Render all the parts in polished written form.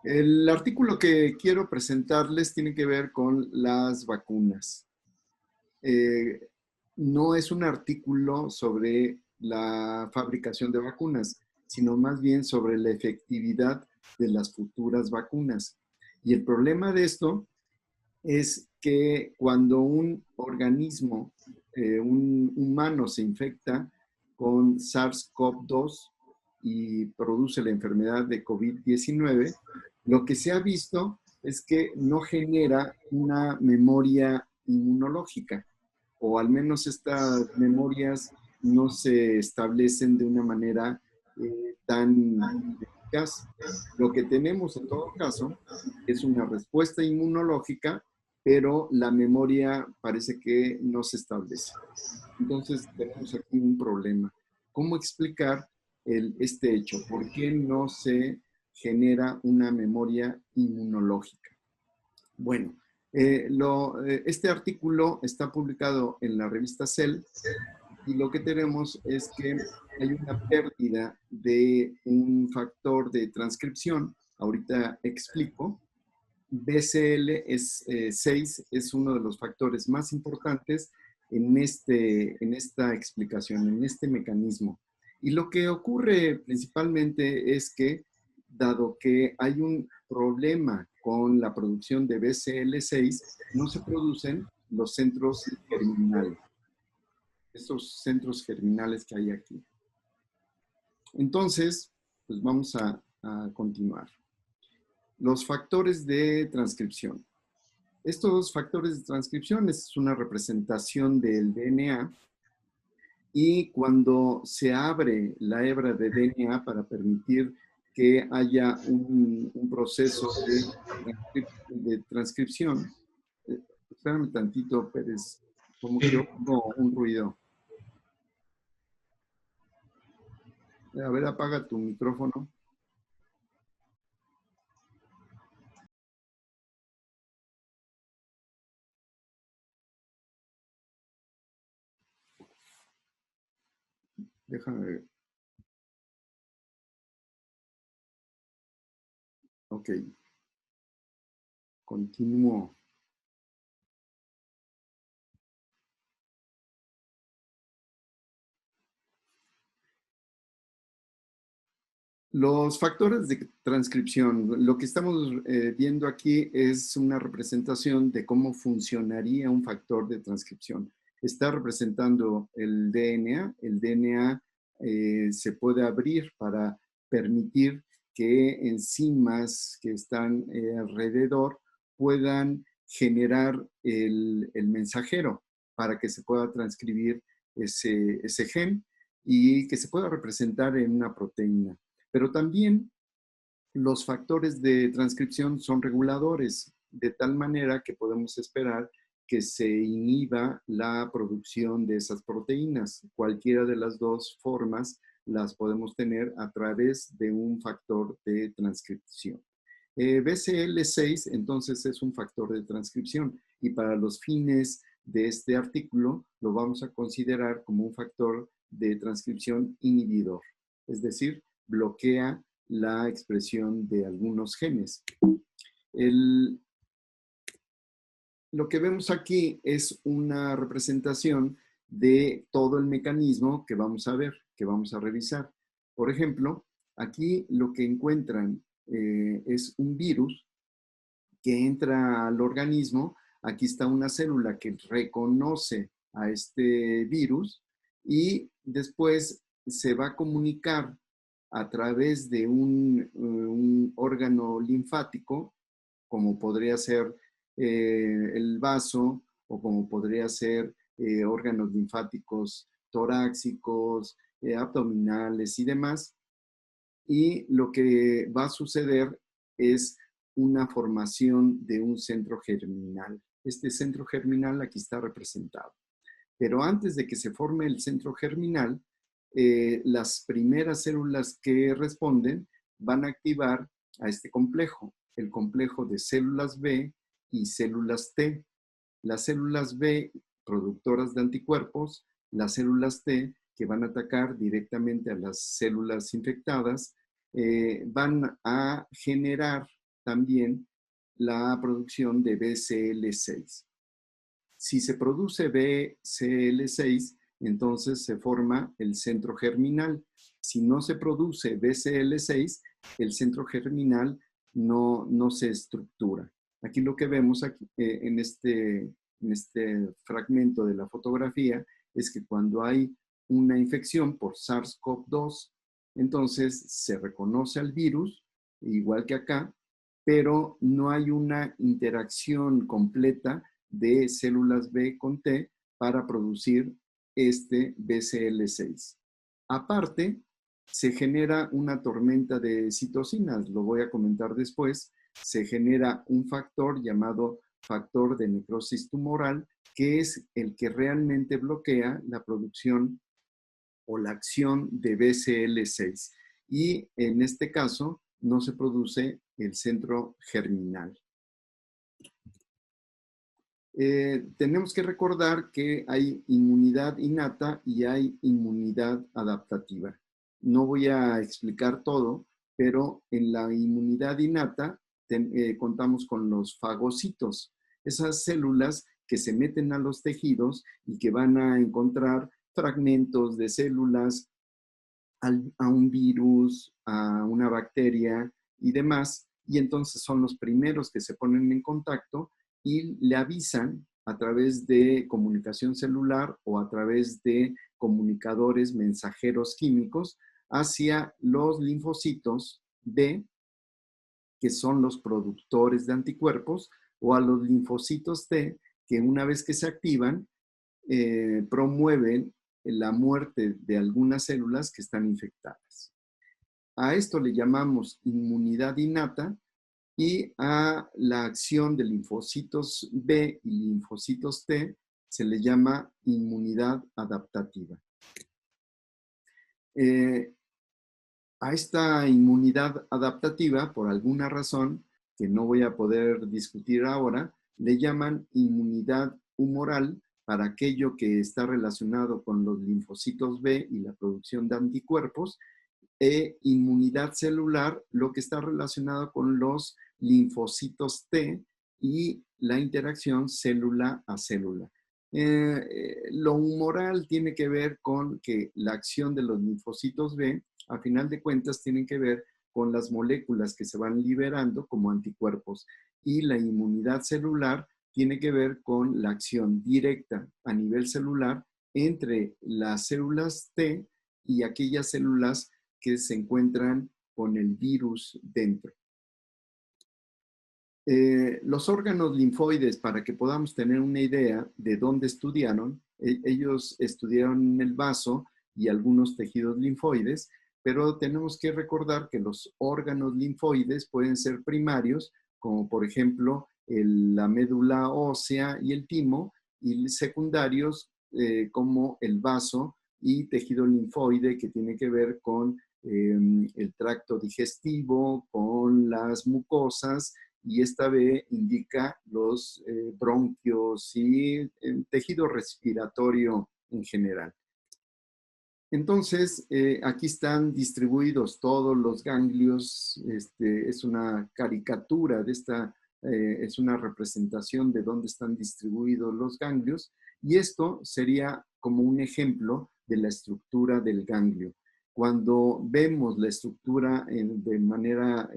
El artículo que quiero presentarles tiene que ver con las vacunas. Eh, no es un artículo sobre la fabricación de vacunas, sino más bien sobre la efectividad de las futuras vacunas. Y el problema de esto es que cuando un organismo, un humano se infecta con SARS-CoV-2 y produce la enfermedad de COVID-19, lo que se ha visto es que no genera una memoria inmunológica, o al menos estas memorias no se establecen de una manera tan eficaz. Lo que tenemos en todo caso es una respuesta inmunológica, pero la memoria parece que no se establece. Entonces tenemos aquí un problema. ¿Cómo explicar este hecho? ¿Por qué no se genera una memoria inmunológica? Bueno, este artículo está publicado en la revista Cell y lo que tenemos es que hay una pérdida de un factor de transcripción. Ahorita explico. BCL es, 6 es uno de los factores más importantes en esta explicación, en este mecanismo. Y lo que ocurre principalmente es que, dado que hay un problema con la producción de BCL6, no se producen los centros germinales, estos centros germinales que hay aquí. Entonces, pues vamos a continuar. Los factores de transcripción. Estos factores de transcripción es una representación del DNA y cuando se abre la hebra de DNA para permitir que haya un proceso de transcripción, espérame tantito, Pérez, como que oigo un ruido. A ver, apaga tu micrófono. Déjame ver. Ok, continúo. Los factores de transcripción, lo que estamos viendo aquí es una representación de cómo funcionaría un factor de transcripción. Está representando el DNA. El DNA se puede abrir para permitir que enzimas que están alrededor puedan generar el mensajero para que se pueda transcribir ese gen y que se pueda representar en una proteína. Pero también los factores de transcripción son reguladores, de tal manera que podemos esperar que se inhiba la producción de esas proteínas. Cualquiera de las dos formas las podemos tener a través de un factor de transcripción. BCL6 entonces es un factor de transcripción y para los fines de este artículo lo vamos a considerar como un factor de transcripción inhibidor, es decir, bloquea la expresión de algunos genes. Lo que vemos aquí es una representación de todo el mecanismo que vamos a ver, que vamos a revisar. Por ejemplo, aquí lo que encuentran es un virus que entra al organismo. Aquí está una célula que reconoce a este virus y después se va a comunicar a través de un órgano linfático, como podría ser el vaso o como podría ser órganos linfáticos torácicos, abdominales y demás. Y lo que va a suceder es una formación de un centro germinal. Este centro germinal aquí está representado. Pero antes de que se forme el centro germinal, las primeras células que responden van a activar a este complejo, el complejo de células B y células T. Las células B, productoras de anticuerpos, las células T, que van a atacar directamente a las células infectadas, van a generar también la producción de BCL6. Si se produce BCL6, entonces se forma el centro germinal. Si no se produce BCL6, el centro germinal no se estructura. Aquí lo que vemos aquí, en este fragmento de la fotografía es que cuando hay una infección por SARS-CoV-2, entonces se reconoce al virus, igual que acá, pero no hay una interacción completa de células B con T para producir este BCL6. Aparte, se genera una tormenta de citocinas, lo voy a comentar después. Se genera un factor llamado factor de necrosis tumoral, que es el que realmente bloquea la producción o la acción de BCL6. Y en este caso, no se produce el centro germinal. Tenemos que recordar que hay inmunidad innata y hay inmunidad adaptativa. No voy a explicar todo, pero en la inmunidad innata contamos con los fagocitos, esas células que se meten a los tejidos y que van a encontrar fragmentos de células a un virus, a una bacteria y demás, y entonces son los primeros que se ponen en contacto y le avisan a través de comunicación celular o a través de comunicadores mensajeros químicos hacia los linfocitos B, que son los productores de anticuerpos, o a los linfocitos T, que una vez que se activan, promueven la muerte de algunas células que están infectadas. A esto le llamamos inmunidad innata, y a la acción de linfocitos B y linfocitos T se le llama inmunidad adaptativa. A esta inmunidad adaptativa, por alguna razón que no voy a poder discutir ahora, le llaman inmunidad humoral para aquello que está relacionado con los linfocitos B y la producción de anticuerpos, e inmunidad celular, lo que está relacionado con los linfocitos T y la interacción célula a célula. Lo humoral tiene que ver con que la acción de los linfocitos B, a final de cuentas, tienen que ver con las moléculas que se van liberando como anticuerpos, y la inmunidad celular tiene que ver con la acción directa a nivel celular entre las células T y aquellas células que se encuentran con el virus dentro. Los órganos linfoides, para que podamos tener una idea de dónde estudiaron, ellos estudiaron el vaso y algunos tejidos linfoides, pero tenemos que recordar que los órganos linfoides pueden ser primarios, como por ejemplo la médula ósea y el timo, y secundarios como el vaso y tejido linfoide, que tiene que ver con el tracto digestivo, con las mucosas, y esta B indica los bronquios y el tejido respiratorio en general. Entonces, aquí están distribuidos todos los ganglios. Es una caricatura de esta, es una representación de dónde están distribuidos los ganglios, y esto sería como un ejemplo de la estructura del ganglio. Cuando vemos la estructura de manera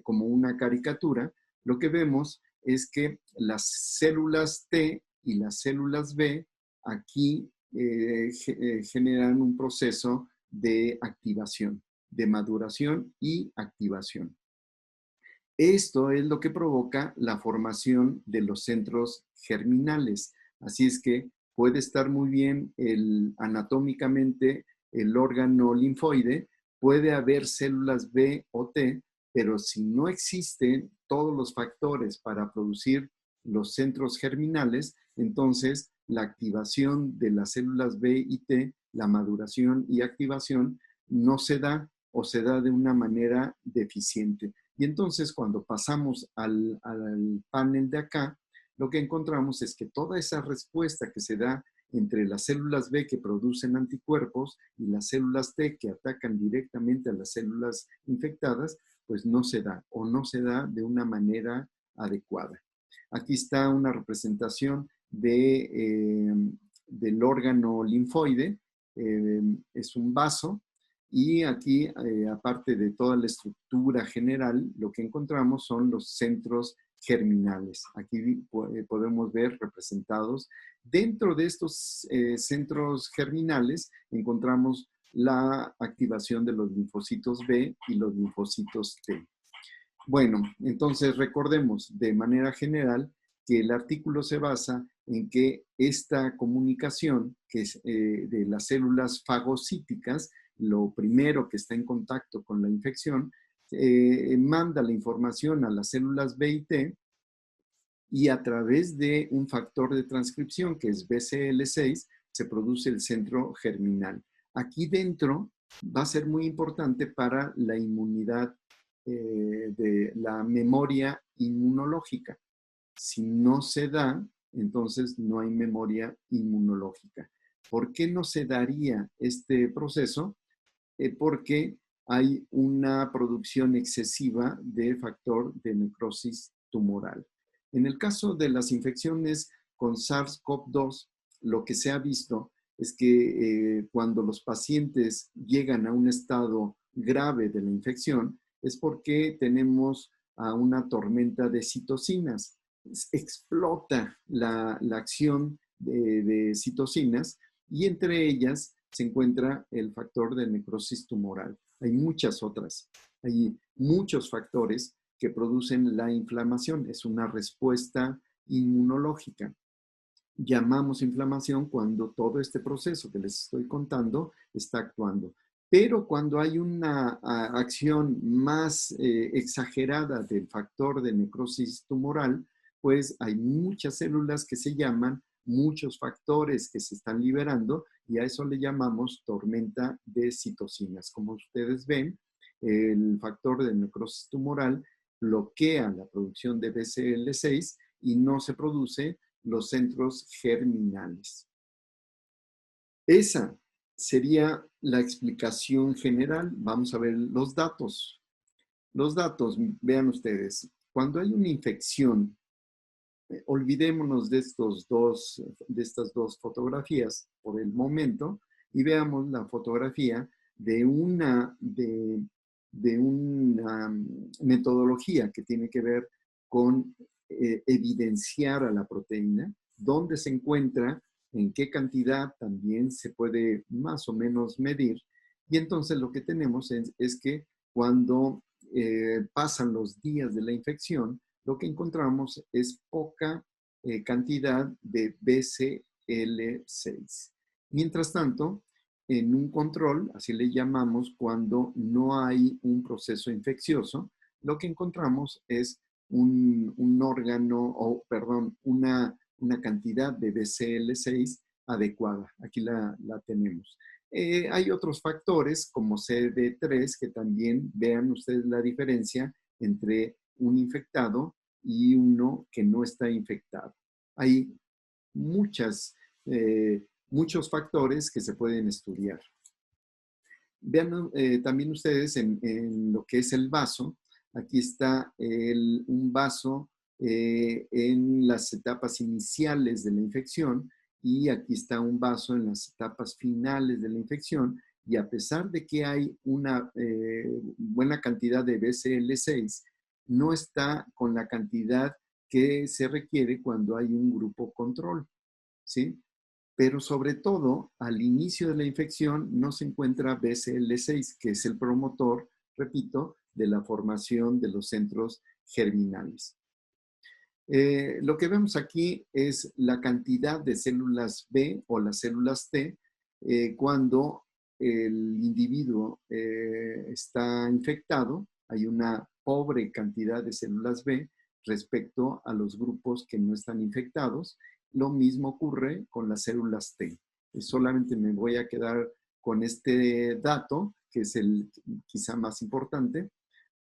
como una caricatura, lo que vemos es que las células T y las células B aquí generan un proceso de activación, de maduración y activación. Esto es lo que provoca la formación de los centros germinales. Así es que puede estar muy bien anatómicamente el órgano linfoide, puede haber células B o T, pero si no existen todos los factores para producir los centros germinales, entonces la activación de las células B y T, la maduración y activación, no se da, o se da de una manera deficiente. Y entonces cuando pasamos al panel de acá, lo que encontramos es que toda esa respuesta que se da entre las células B que producen anticuerpos y las células T que atacan directamente a las células infectadas, pues no se da o no se da de una manera adecuada. Aquí está una representación del órgano linfoide, es un vaso, y aquí, aparte de toda la estructura general, lo que encontramos son los centros germinales. Aquí podemos ver representados. Dentro de estos centros germinales encontramos la activación de los linfocitos B y los linfocitos T. Bueno, entonces recordemos de manera general que el artículo se basa en que esta comunicación, que es de las células fagocíticas, lo primero que está en contacto con la infección, manda la información a las células B y T, y a través de un factor de transcripción que es BCL6 se produce el centro germinal. Aquí dentro va a ser muy importante para la inmunidad, de la memoria inmunológica. Si no se da, entonces no hay memoria inmunológica. ¿Por qué no se daría este proceso? Porque hay una producción excesiva de factor de necrosis tumoral. En el caso de las infecciones con SARS-CoV-2, lo que se ha visto es que cuando los pacientes llegan a un estado grave de la infección, es porque tenemos a una tormenta de citocinas. Explota la acción de citocinas, y entre ellas se encuentra el factor de necrosis tumoral. Hay muchas otras. Hay muchos factores que producen la inflamación. Es una respuesta inmunológica. Llamamos inflamación cuando todo este proceso que les estoy contando está actuando. Pero cuando hay una acción más exagerada del factor de necrosis tumoral, pues hay muchas células que se llaman, muchos factores que se están liberando, y a eso le llamamos tormenta de citocinas. Como ustedes ven, el factor de necrosis tumoral bloquea la producción de BCL6 y no se produce los centros germinales. Esa sería la explicación general. Vamos a ver los datos. Los datos, vean ustedes, cuando hay una infección, olvidémonos de estas dos fotografías por el momento y veamos la fotografía de una metodología que tiene que ver con evidenciar a la proteína, dónde se encuentra, en qué cantidad también se puede más o menos medir. Y entonces lo que tenemos es que cuando pasan los días de la infección, lo que encontramos es poca cantidad de BCL6. Mientras tanto, en un control, así le llamamos cuando no hay un proceso infeccioso, lo que encontramos es un órgano, o perdón, una cantidad de BCL6 adecuada. Aquí la tenemos. Hay otros factores como CD3 que también, vean ustedes la diferencia entre un infectado y uno que no está infectado. Hay muchos factores que se pueden estudiar. Vean también ustedes en lo que es el vaso. Aquí está un vaso en las etapas iniciales de la infección, y aquí está un vaso en las etapas finales de la infección, y a pesar de que hay una buena cantidad de BCL6, no está con la cantidad que se requiere cuando hay un grupo control, ¿sí? Pero sobre todo, al inicio de la infección no se encuentra BCL6, que es el promotor, repito, de la formación de los centros germinales. Lo que vemos aquí es la cantidad de células B o las células T cuando el individuo está infectado. Hay una pobre cantidad de células B respecto a los grupos que no están infectados. Lo mismo ocurre con las células T. Solamente me voy a quedar con este dato, que es el quizá más importante,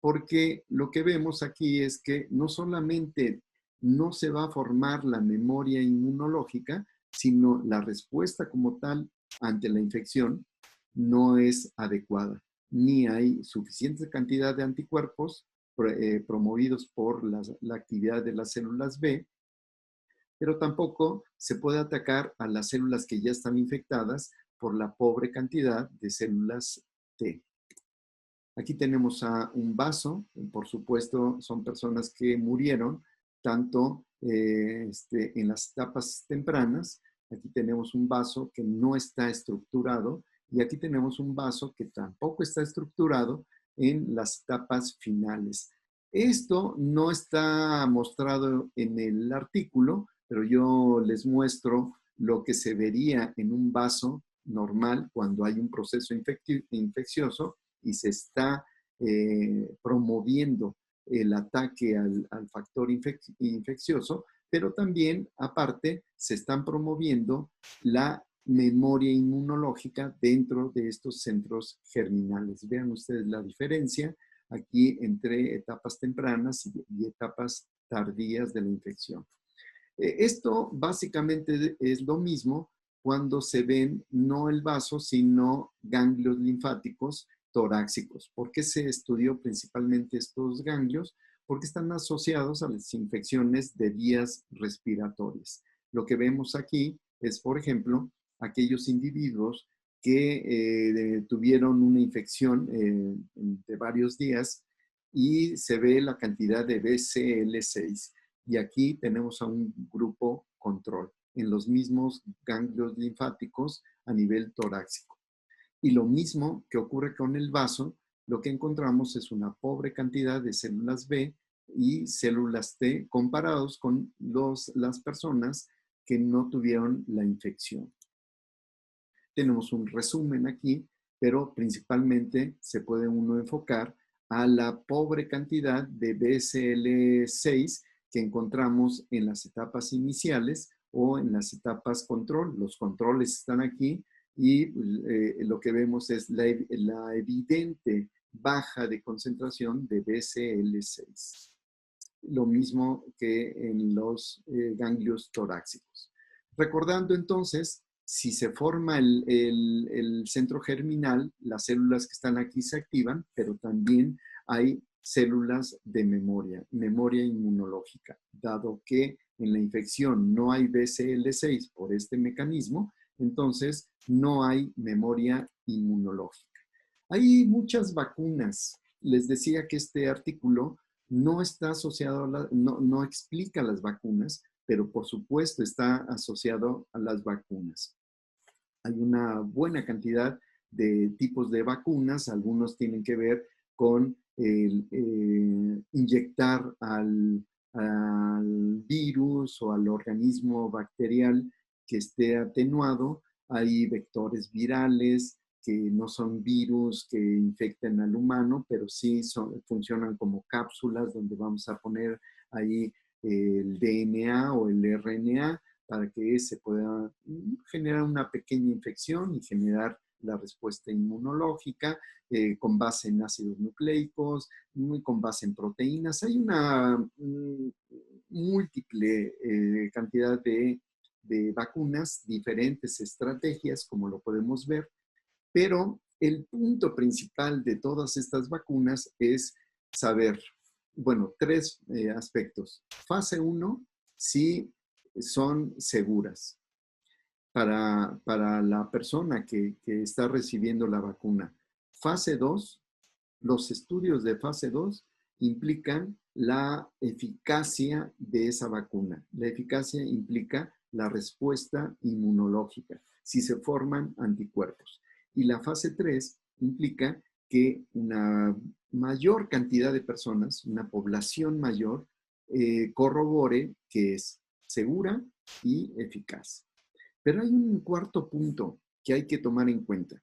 porque lo que vemos aquí es que no solamente no se va a formar la memoria inmunológica, sino la respuesta como tal ante la infección no es adecuada. ni hay suficiente cantidad de anticuerpos promovidos por la actividad de las células B, pero tampoco se puede atacar a las células que ya están infectadas por la pobre cantidad de células T. Aquí tenemos a un vaso, por supuesto son personas que murieron tanto en las etapas tempranas. Aquí tenemos un vaso que no está estructurado y aquí tenemos un vaso que tampoco está estructurado en las etapas finales. Esto no está mostrado en el artículo, pero yo les muestro lo que se vería en un vaso normal cuando hay un proceso infeccioso y se está promoviendo el ataque al factor infeccioso, pero también, aparte, se están promoviendo la memoria inmunológica dentro de estos centros germinales. Vean ustedes la diferencia aquí entre etapas tempranas y etapas tardías de la infección. Esto básicamente es lo mismo cuando se ven no el vaso, sino ganglios linfáticos torácicos. ¿Por qué se estudió principalmente estos ganglios? Porque están asociados a las infecciones de vías respiratorias. Lo que vemos aquí es, por ejemplo, aquellos individuos que tuvieron una infección de varios días y se ve la cantidad de BCL6. Y aquí tenemos a un grupo control en los mismos ganglios linfáticos a nivel torácico. Y lo mismo que ocurre con el vaso, lo que encontramos es una pobre cantidad de células B y células T comparados con las personas que no tuvieron la infección. Tenemos un resumen aquí, pero principalmente se puede uno enfocar a la pobre cantidad de BCL6 que encontramos en las etapas iniciales o en las etapas control. Los controles están aquí y lo que vemos es la evidente baja de concentración de BCL6. Lo mismo que en los ganglios torácicos. Recordando entonces, si se forma el centro germinal, las células que están aquí se activan, pero también hay células de memoria inmunológica. Dado que en la infección no hay BCL6 por este mecanismo, entonces no hay memoria inmunológica. Hay muchas vacunas. Les decía que este artículo no está asociado, no explica las vacunas, pero por supuesto está asociado a las vacunas. Hay una buena cantidad de tipos de vacunas, algunos tienen que ver con inyectar al virus o al organismo bacterial que esté atenuado. Hay vectores virales que no son virus que infecten al humano, pero sí funcionan como cápsulas donde vamos a poner ahí el DNA o el RNA para que se pueda generar una pequeña infección y generar la respuesta inmunológica con base en ácidos nucleicos, con base en proteínas. Hay una múltiple cantidad de vacunas, diferentes estrategias, como lo podemos ver, pero el punto principal de todas estas vacunas es saber, bueno, tres aspectos. Fase 1, si son seguras para la persona que está recibiendo la vacuna. Fase 2, los estudios de fase 2 implican la eficacia de esa vacuna. La eficacia implica la respuesta inmunológica, si se forman anticuerpos. Y la fase 3 implica que una mayor cantidad de personas, una población mayor, corrobore que es segura y eficaz. Pero hay un cuarto punto que hay que tomar en cuenta.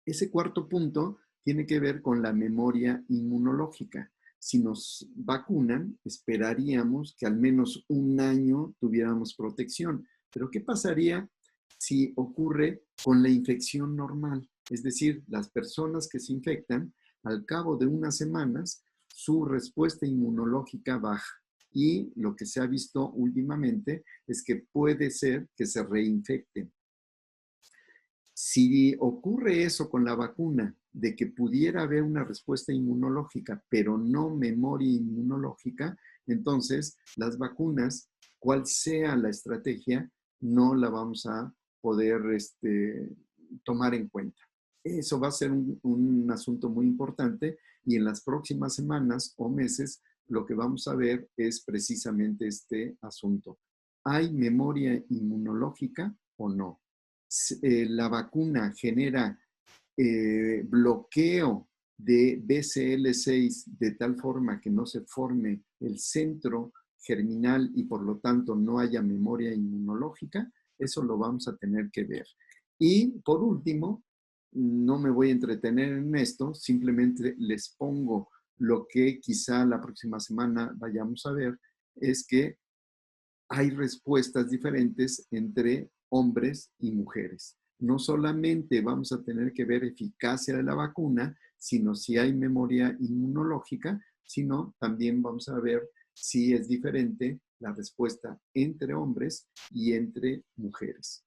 Ese cuarto punto tiene que ver con la memoria inmunológica. Si nos vacunan, esperaríamos que al menos un año tuviéramos protección. Pero ¿qué pasaría si ocurre con la infección normal? Es decir, las personas que se infectan, al cabo de unas semanas, su respuesta inmunológica baja. Y lo que se ha visto últimamente es que puede ser que se reinfecten. Si ocurre eso con la vacuna de que pudiera haber una respuesta inmunológica, pero no memoria inmunológica, entonces las vacunas, cual sea la estrategia, no la vamos a poder tomar en cuenta. Eso va a ser un asunto muy importante y en las próximas semanas o meses lo que vamos a ver es precisamente este asunto. ¿Hay memoria inmunológica o no? La vacuna genera bloqueo de BCL6 de tal forma que no se forme el centro germinal y por lo tanto no haya memoria inmunológica, eso lo vamos a tener que ver. Y por último, no me voy a entretener en esto, simplemente les pongo lo que quizá la próxima semana vayamos a ver, es que hay respuestas diferentes entre hombres y mujeres. No solamente vamos a tener que ver eficacia de la vacuna, sino si hay memoria inmunológica, sino también vamos a ver si es diferente la respuesta entre hombres y entre mujeres.